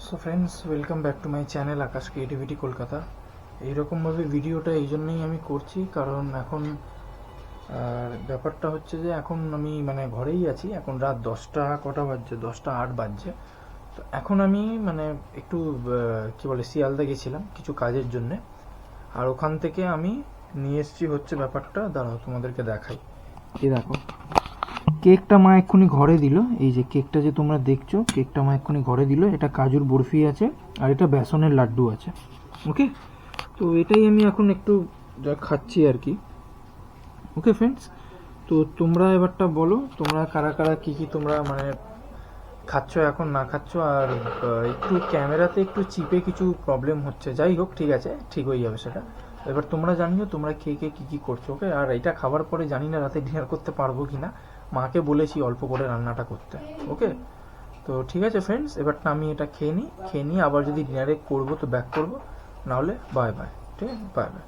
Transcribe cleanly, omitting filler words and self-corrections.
So friends, welcome back to my channel Akash creativity Kolkata. এইরকমভাবে ভিডিওটা এই জন্যই আমি করছি কারণ এখন ব্যাপারটা হচ্ছে যে এখন আমি ঘরেই আছি। এখন রাত 10টা কটা বাজছে, 10টা 8 বাজছে। তো এখন আমি একটু কি বলে শিয়ালদা গেছিলাম কিছু কাজের জন্যে। আর ওখান থেকে আমি নিয়ে এসেছি হচ্ছে ব্যাপারটা, দাঁড়াও তোমাদেরকে দেখাই। এই দেখো, কেকটা মা এক্ষুনি ঘরে দিল। এই যে কেকটা যে তোমরা দেখছো, কেকটা মা এক্ষুনি ঘরে দিল। এটা কাজুর বরফি আছে আর এটা বেসনের লাড্ডু আছে। ওকে, তো এটাই আমি এখন একটু যা খাচ্ছি আর কি। ওকে ফ্রেন্ডস, তো তোমরা এবারটা বলো, তোমরা কারা কারা কী কী তোমরা খাচ্ছ এখন, না খাচ্ছ। আর একটু ক্যামেরাতে একটু চিপে কিছু প্রবলেম হচ্ছে, যাই হোক ঠিক আছে, ঠিক হয়ে যাবে সেটা। এবার তোমরা জানিও তোমরা কে কে কী কী করছো। ওকে, আর এটা খাবার পরে জানি না রাতে ডিনার করতে পারবো কি না। মাকে বলেছি অল্প করে রান্নাটা করতে। ওকে, তো ঠিক আছে ফ্রেন্ডস, এবারটা আমি এটা খেয়ে নিই। আবার যদি ডিনারে করবো তো ব্যাক করবো, নাহলে বাই বাই। ঠিক আছে, বাই বাই।